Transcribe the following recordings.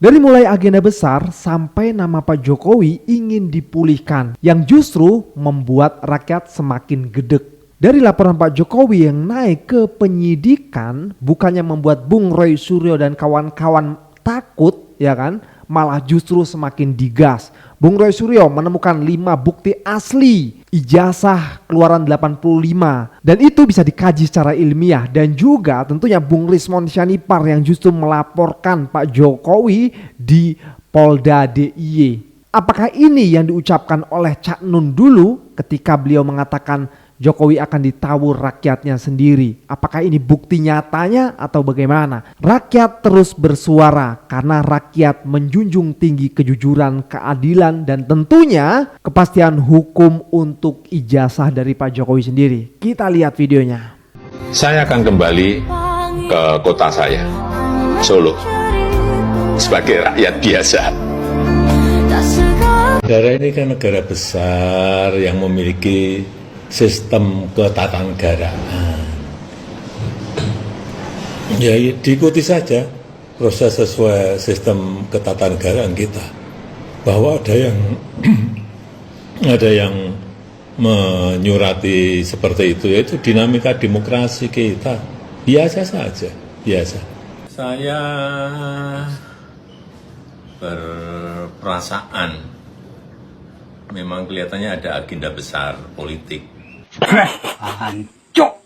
Dari mulai agenda besar sampai nama Pak Jokowi ingin dipulihkan, yang justru membuat rakyat semakin gedek. Dari laporan Pak Jokowi yang naik ke penyidikan, bukannya membuat Bung Roy Suryo dan kawan-kawan takut, ya kan, malah justru semakin digas. Bung Roy Suryo menemukan 5 bukti asli ijazah keluaran 85, dan itu bisa dikaji secara ilmiah. Dan juga tentunya Bung Rismon Syanipar yang justru melaporkan Pak Jokowi di Polda DIY. Apakah ini yang diucapkan oleh Cak Nun dulu ketika beliau mengatakan Jokowi akan ditawur rakyatnya sendiri? Apakah ini bukti nyatanya atau bagaimana? Rakyat terus bersuara karena rakyat menjunjung tinggi kejujuran, keadilan, dan tentunya kepastian hukum untuk ijazah dari Pak Jokowi sendiri. Kita lihat videonya. Saya akan kembali ke kota saya, Solo, sebagai rakyat biasa. Negara ini kan negara besar yang memiliki sistem ketatanegaraan. Ya diikuti saja proses sesuai sistem ketatanegaraan kita. Bahwa ada yang menyurati seperti itu, yaitu dinamika demokrasi kita. Biasa saja, biasa. Saya berperasaan memang kelihatannya ada agenda besar politik. Hancur.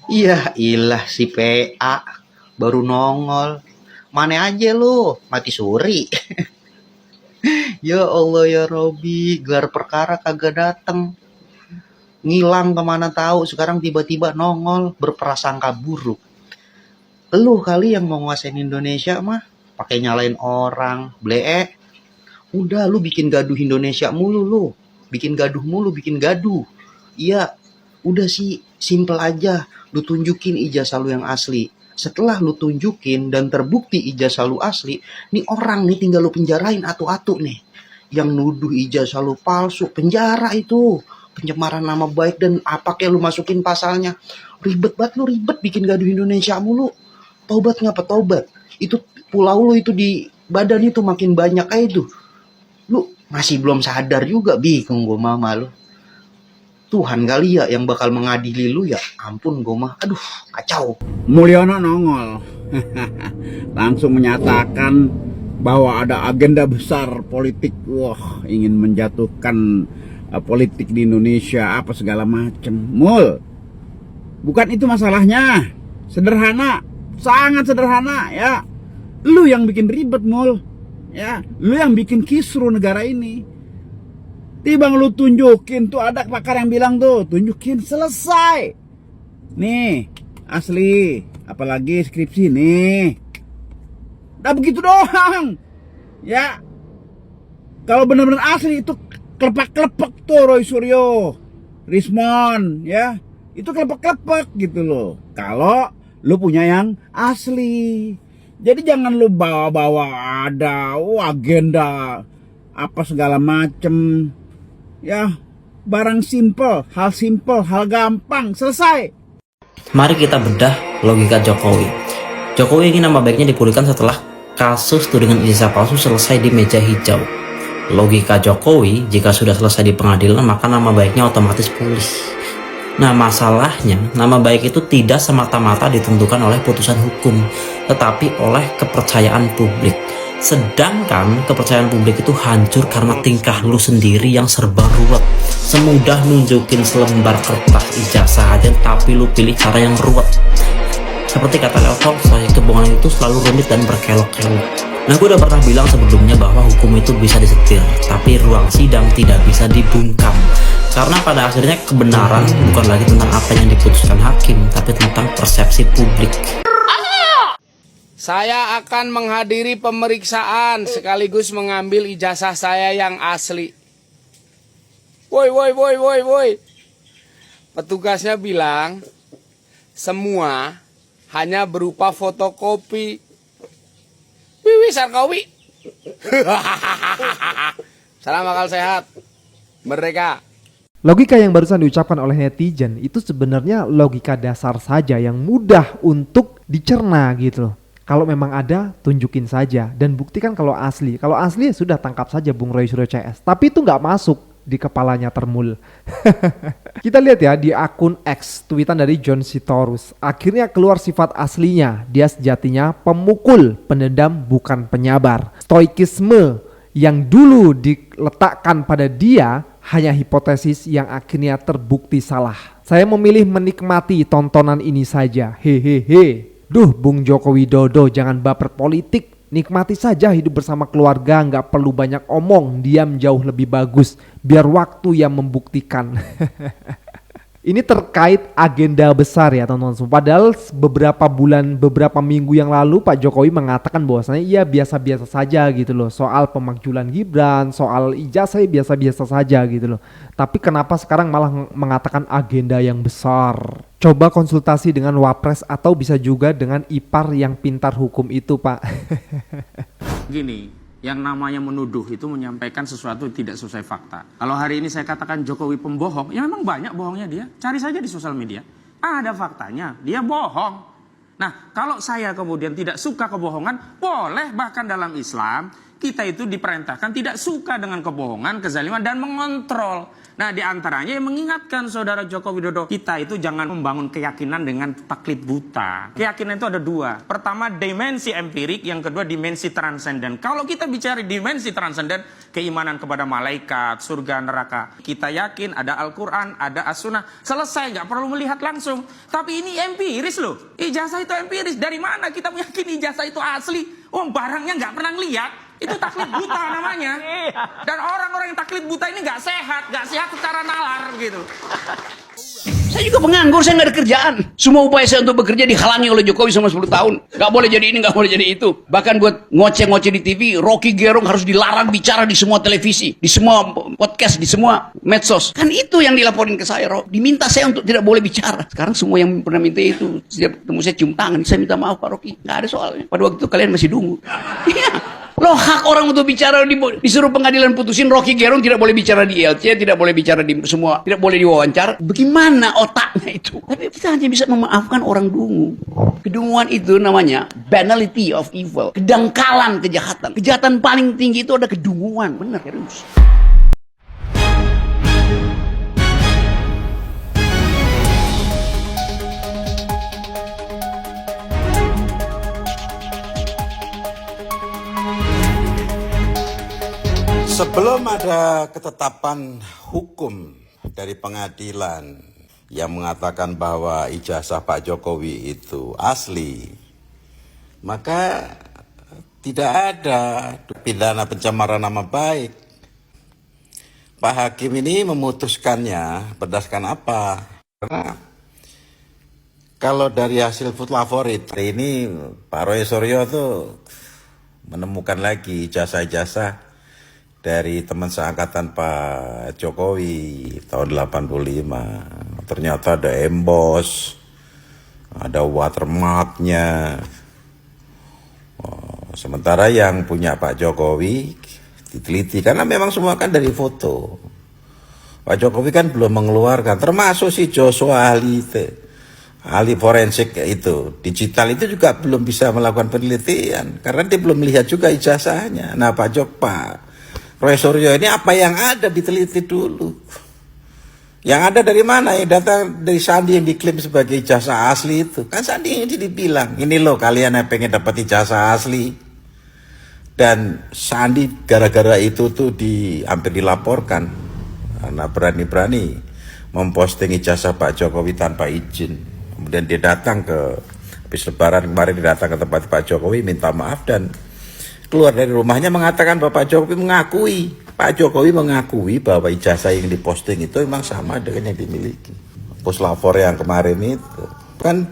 Iya ilah si PA baru nongol. Mana aja lu, mati suri. Ya Allah ya Robi, gelar perkara kagak dateng. Ngilang kemana tahu, sekarang tiba-tiba nongol, berprasangka buruk. Lu kali yang mau nguasain Indonesia mah, pakai nyalain orang, blee. Udah lu bikin gaduh Indonesia mulu lu. Bikin gaduh mulu, bikin gaduh. Iya, udah sih, simple aja. Lu tunjukin ijazah lu yang asli. Setelah lu tunjukin dan terbukti ijazah lu asli, nih orang nih tinggal lu penjarain atu-atu nih. Yang nuduh ijazah lu palsu, penjara itu. Pencemaran nama baik dan apa kayak lu masukin pasalnya. Ribet banget lu, ribet bikin gaduh Indonesia mulu. Taubat ngapa taubat? Itu pulau lu itu di badan itu makin banyak aja itu. Lu masih belum sadar juga, bingung gue mama lu. Tuhan kali ya yang bakal mengadili lu ya. Ampun gue mah, aduh kacau. Mulyono nongol langsung menyatakan bahwa ada agenda besar politik. Wah, ingin menjatuhkan politik di Indonesia apa segala macem. Mul, bukan itu masalahnya. Sederhana, sangat sederhana ya. Lu yang bikin ribet, Mul. Ya, lu yang bikin kisru negara ini. Tibang lu tunjukin tuh, ada pakar yang bilang tuh, tunjukin selesai. Nih, asli, apalagi skripsi nih. Udah begitu doang. Ya. Kalau benar-benar asli itu kelepak-kelepek tuh Roy Suryo, Rismon, ya. Itu kelepak-kelepek gitu loh. Kalau lu punya yang asli. Jadi jangan lu bawa-bawa ada agenda apa segala macem. Ya, barang simple, hal gampang, selesai. Mari kita bedah logika Jokowi. Jokowi ingin nama baiknya dipulihkan setelah kasus tudingan ijazah palsu selesai di meja hijau. Logika Jokowi, jika sudah selesai di pengadilan maka nama baiknya otomatis pulih. Nah masalahnya, nama baik itu tidak semata-mata ditentukan oleh putusan hukum, tetapi oleh kepercayaan publik. Sedangkan kepercayaan publik itu hancur karena tingkah lu sendiri yang serba ruwet. Semudah nunjukin selembar kertas ijazah aja, tapi lu pilih cara yang ruwet. Seperti kata Leo Tolstoy, kebohongan itu selalu rumit dan berkelok-kelok. Nah gue udah pernah bilang sebelumnya bahwa hukum itu bisa disetir, tapi ruang sidang tidak bisa dibungkam. Karena pada akhirnya kebenaran bukan lagi tentang apa yang diputuskan hakim, tapi tentang persepsi publik. Saya akan menghadiri pemeriksaan sekaligus mengambil ijazah saya yang asli. Woi. Petugasnya bilang semua hanya berupa fotokopi. Wiwi Sarkowi. Salam akal sehat. Merdeka. Logika yang barusan diucapkan oleh netizen itu sebenarnya logika dasar saja yang mudah untuk dicerna gitu loh. Kalau memang ada, tunjukin saja dan buktikan kalau asli. Kalau asli ya sudah, tangkap saja Bung Roy Suryo CS. Tapi itu nggak masuk di kepalanya Termul. Kita lihat ya di akun X, tweetan dari John Sitorus. Akhirnya keluar sifat aslinya. Dia sejatinya pemukul, pendendam, bukan penyabar. Stoikisme yang dulu diletakkan pada dia hanya hipotesis yang akhirnya terbukti salah. Saya memilih menikmati tontonan ini saja. Hehehe. Duh, Bung Joko Widodo, jangan baper politik. Nikmati saja hidup bersama keluarga, nggak perlu banyak omong, diam jauh lebih bagus. Biar waktu yang membuktikan. Ini terkait agenda besar ya teman-teman. Padahal beberapa minggu yang lalu Pak Jokowi mengatakan bahwasanya iya biasa-biasa saja gitu loh. Soal pemakzulan Gibran, soal ijazah biasa-biasa saja gitu loh. Tapi kenapa sekarang malah mengatakan agenda yang besar? Coba konsultasi dengan Wapres atau bisa juga dengan ipar yang pintar hukum itu, Pak. Gini, yang namanya menuduh itu menyampaikan sesuatu tidak sesuai fakta. Kalau hari ini saya katakan Jokowi pembohong, ya memang banyak bohongnya dia. Cari saja di sosial media. Ada faktanya, dia bohong. Nah, kalau saya kemudian tidak suka kebohongan, boleh bahkan dalam Islam, kita itu diperintahkan tidak suka dengan kebohongan, kezaliman, dan mengontrol. Nah, diantaranya yang mengingatkan saudara Joko Widodo, kita itu jangan membangun keyakinan dengan taklid buta. Keyakinan itu ada dua. Pertama, dimensi empirik, yang kedua dimensi transenden. Kalau kita bicara dimensi transenden, keimanan kepada malaikat, surga, neraka. Kita yakin ada Al-Quran, ada As-Sunnah. Selesai, nggak perlu melihat langsung. Tapi ini empiris loh. Ijazah itu empiris. Dari mana kita meyakini ijazah itu asli? Barangnya nggak pernah lihat. Itu taklid buta namanya. Dan orang-orang yang taklid buta ini nggak sehat secara nalar gitu. Saya juga penganggur, saya nggak ada kerjaan. Semua upaya saya untuk bekerja dihalangi oleh Jokowi selama 10 tahun. Nggak boleh jadi ini, nggak boleh jadi itu. Bahkan buat ngoceh-ngoceh di TV, Rocky Gerung harus dilarang bicara di semua televisi, di semua podcast, di semua medsos. Kan itu yang dilaporin ke saya, diminta saya untuk tidak boleh bicara. Sekarang semua yang pernah minta itu, setiap ketemu saya cium tangan, saya minta maaf Pak Rocky. Nggak ada soalnya. Pada waktu itu kalian masih dungu. Iya. Loh, hak orang untuk bicara, disuruh pengadilan putusin Rocky Gerung tidak boleh bicara di ILC, tidak boleh bicara di semua, tidak boleh diwawancara. Bagaimana otaknya itu? Tapi kita hanya bisa memaafkan orang dungu. Kedunguan itu namanya banality of evil, kedangkalan kejahatan. Kejahatan paling tinggi itu ada kedunguan, benar serius. Sebelum ada ketetapan hukum dari pengadilan yang mengatakan bahwa ijazah Pak Jokowi itu asli, maka tidak ada pidana pencemaran nama baik. Pak Hakim ini memutuskannya berdasarkan apa? Karena kalau dari hasil food favorit ini Pak Roy Suryo tuh menemukan lagi ijazah-ijazah dari teman seangkatan Pak Jokowi tahun 85. Ternyata ada emboss, ada watermarknya. Sementara yang punya Pak Jokowi diteliti, karena memang semua kan dari foto. Pak Jokowi kan belum mengeluarkan, termasuk si Joshua ahli forensik itu, digital itu juga belum bisa melakukan penelitian, karena dia belum melihat juga ijazahnya. Nah Pak Roy Suryo ini apa yang ada diteliti dulu. Yang ada dari mana? Yang datang dari Sandi yang diklaim sebagai ijazah asli itu. Kan Sandi yang dibilang, ini loh kalian yang pengen dapat ijazah asli. Dan Sandi gara-gara itu tuh hampir dilaporkan. Karena berani-berani memposting ijazah Pak Jokowi tanpa izin. Kemudian dia datang habis lebaran kemarin dia datang ke tempat Pak Jokowi minta maaf dan keluar dari rumahnya mengatakan bahwa Pak Jokowi mengakui bahwa ijazah yang diposting itu memang sama dengan yang dimiliki. Puslapor yang kemarin itu kan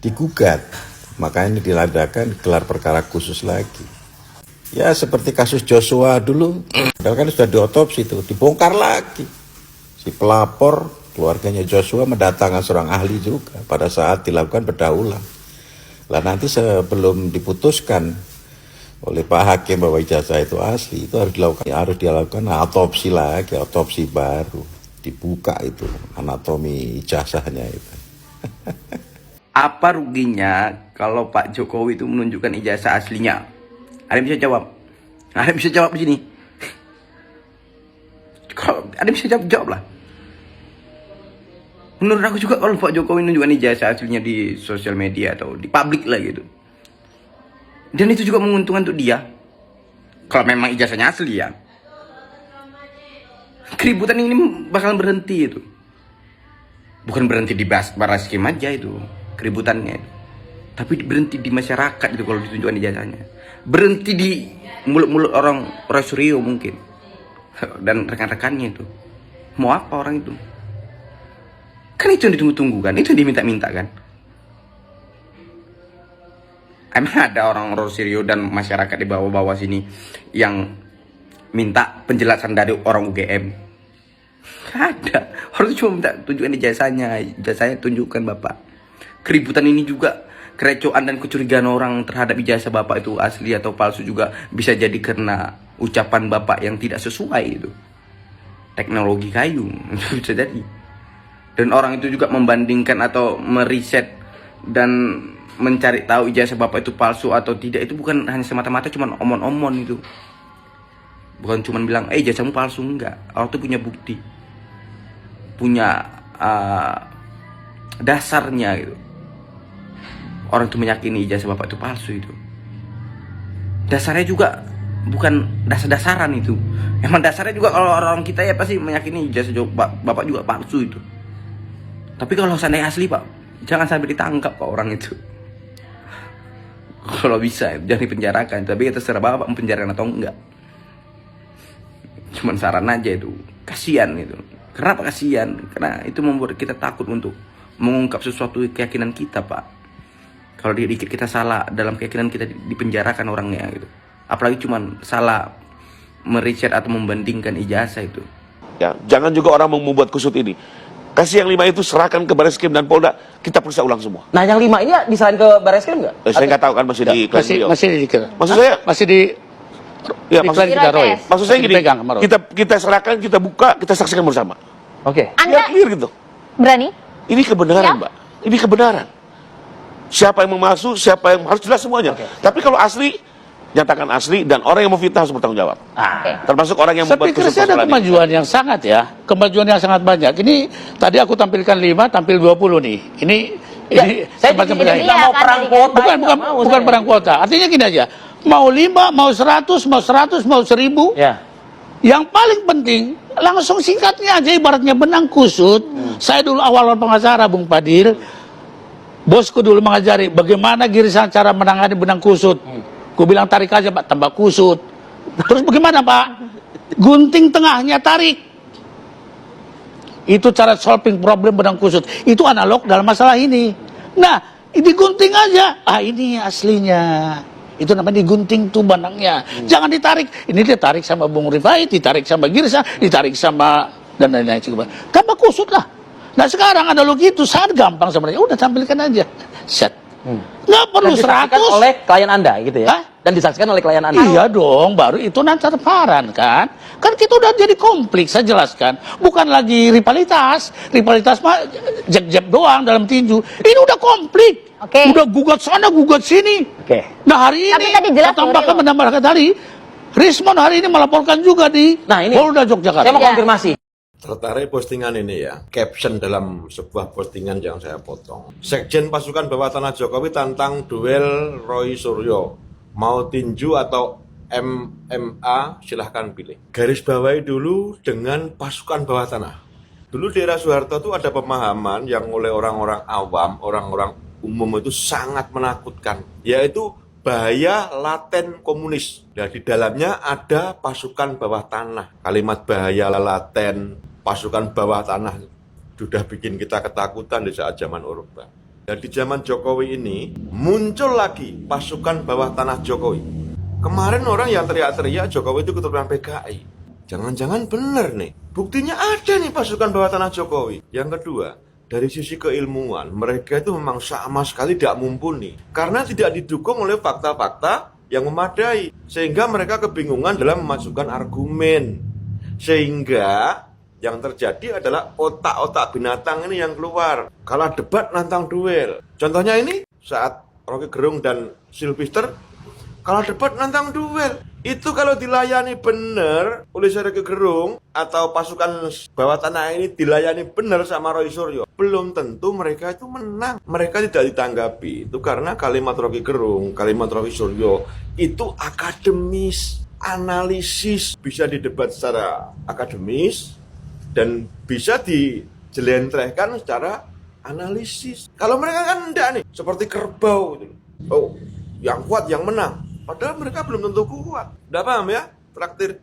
digugat, makanya diladakan gelar perkara khusus lagi. Ya seperti kasus Joshua dulu, padahal kan sudah diotopsi itu, dibongkar lagi. Si pelapor keluarganya Joshua mendatangkan seorang ahli juga pada saat dilakukan bedah ulang. Lah nanti sebelum diputuskan oleh Pak Hakim bahwa ijazah itu asli, itu harus dilakukan autopsi lagi, autopsi baru, dibuka itu anatomi ijazahnya itu. Apa ruginya kalau Pak Jokowi itu menunjukkan ijazah aslinya? Ada yang bisa jawab? Ada yang bisa jawab di sini? Kalau ada yang bisa jawab lah. Menurut aku juga kalau Pak Jokowi menunjukkan ijazah aslinya di sosial media atau di publik lah gitu, dan itu juga menguntungkan untuk dia. Kalau memang ijazahnya asli ya, keributan ini bakal berhenti itu. Bukan berhenti di Barreskrim aja itu keributannya, tapi berhenti di masyarakat itu kalau ditunjukkan ijazahnya. Berhenti di mulut-mulut orang Roy Suryo mungkin dan rekan-rekannya itu. Mau apa orang itu? Kan itu yang ditunggu-tunggu kan, itu yang diminta-minta kan. Emang ada orang Roy Suryo dan masyarakat di bawah-bawah sini yang minta penjelasan dari orang UGM? Ada. Orang itu cuma minta tunjukkan ijazahnya tunjukkan Bapak. Keributan ini juga, kerecohan dan kecurigaan orang terhadap ijazah Bapak itu asli atau palsu juga bisa jadi karena ucapan Bapak yang tidak sesuai itu. Teknologi kayu, bisa jadi. Dan orang itu juga membandingkan atau meriset dan mencari tahu ijazah Bapak itu palsu atau tidak, itu bukan hanya semata-mata cuma omon-omon itu. Bukan cuma bilang, ijazahmu palsu, enggak. Orang itu punya bukti, punya dasarnya gitu. Orang itu meyakini ijazah Bapak itu palsu itu. Dasarnya juga bukan dasar-dasaran itu. Emang dasarnya juga kalau orang kita ya pasti meyakini ijazah Bapak juga palsu itu. Tapi kalau seandainya asli Pak, jangan sampai ditangkap Pak orang itu. Kalau bisa jangan dipenjarakan, tapi ya terserah Bapak mempenjarakan atau enggak. Cuman saran aja itu, kasihan itu. Kenapa kasihan? Karena itu membuat kita takut untuk mengungkap sesuatu keyakinan kita Pak. Kalau dikit kita salah dalam keyakinan kita dipenjarakan orangnya gitu. Apalagi cuman salah meriset atau membandingkan ijazah itu. Ya, jangan juga orang membuat kusut ini. Kasih yang 5 itu serahkan ke Barreskrim dan Polda, kita periksa ulang semua. Nah, yang 5 ini diserahin ke Barreskrim nggak? Saya nggak tahu kan masih di masih maksud saya masih di ya maksud saya gini, dipegang sama Roy. kita serahkan, kita buka, kita saksikan bersama. Oke. Biar clear gitu. Berani? Ini kebenaran, Mbak. Ini kebenaran. Siapa yang memalsu, siapa yang harus jelas semuanya. Tapi kalau asli, nyatakan asli, dan orang yang memfitnah harus bertanggung jawab. Termasuk orang yang membuat kusut Saya pikir ada kemajuan yang sangat ya, kemajuan yang sangat banyak. Ini tadi aku tampilkan 5, tampil 20 nih. Ini Saya semacam tidak ini. mau perang kuota. Bukan perang kuota. Artinya gini aja, mau 5, mau 100, mau 100, mau 1000. Ya. Yang paling penting, langsung singkatnya aja, ibaratnya benang kusut. Saya dulu awal pengacara, Bung Padil, bosku dulu mengajari bagaimana Girisan cara menangani benang kusut. Gue bilang tarik aja Pak, tambah kusut. Terus bagaimana Pak? Gunting tengahnya, tarik. Itu cara solving problem benang kusut. Itu analog dalam masalah ini. Nah, digunting aja. Ini aslinya. Itu namanya digunting tuh benangnya. Jangan ditarik. Ini ditarik sama Bung Rifai, ditarik sama Girsa, ditarik sama dan lain-lain. Tambah kusut lah. Nah sekarang analog itu sangat gampang sebenarnya. Udah tampilkan aja. Set. Nggak perlu 100. Oleh klien Anda gitu ya? Dan disaksikan oleh klien Anda? Iya dong, baru itu nanti transparan kan? Kan kita udah jadi komplit, saya jelaskan. Bukan lagi rivalitas. Rivalitas mah jeb-jeb doang dalam tinju. Ini udah komplit. Udah gugat sana, gugat sini. Nah hari ini, tambahkan menambahkan tadi, Rismon hari ini melaporkan juga di Polda Yogyakarta. Saya mau konfirmasi. Tertarik postingan ini ya, caption dalam sebuah postingan yang saya potong. Sekjen Pasukan Bawah Tanah Jokowi tantang duel Roy Suryo. Mau tinju atau MMA silahkan pilih. Garis bawahi dulu dengan pasukan bawah tanah. Dulu di era Soeharto itu ada pemahaman yang oleh orang-orang awam, orang-orang umum itu sangat menakutkan, yaitu bahaya laten komunis. Nah, di dalamnya ada pasukan bawah tanah. Kalimat bahaya laten, pasukan bawah tanah sudah bikin kita ketakutan di saat zaman Orba. Dan di zaman Jokowi ini muncul lagi pasukan bawah tanah Jokowi. Kemarin orang yang teriak-teriak Jokowi itu keturunan PKI. Jangan-jangan benar nih. Buktinya ada nih pasukan bawah tanah Jokowi. Yang kedua, dari sisi keilmuan, mereka itu memang sama sekali tidak mumpuni. Karena tidak didukung oleh fakta-fakta yang memadai. Sehingga mereka kebingungan dalam memasukkan argumen. Sehingga yang terjadi adalah otak-otak binatang ini yang keluar. Kalah debat nantang duel. Contohnya ini, saat Rocky Gerung dan Sylvester, kalau debat nantang duel. Itu kalau dilayani benar oleh Rocky Gerung atau pasukan bawah tanah ini dilayani benar sama Roy Suryo, belum tentu mereka itu menang. Mereka tidak ditanggapi. Itu karena kalimat Rocky Gerung, kalimat Roy Suryo itu akademis, analisis, bisa didebat secara akademis dan bisa dijelentrehkan secara analisis. Kalau mereka kan enggak nih, seperti kerbau gitu. Oh, yang kuat yang menang. Padahal mereka belum tentu kuat. Udah paham ya? Traktir.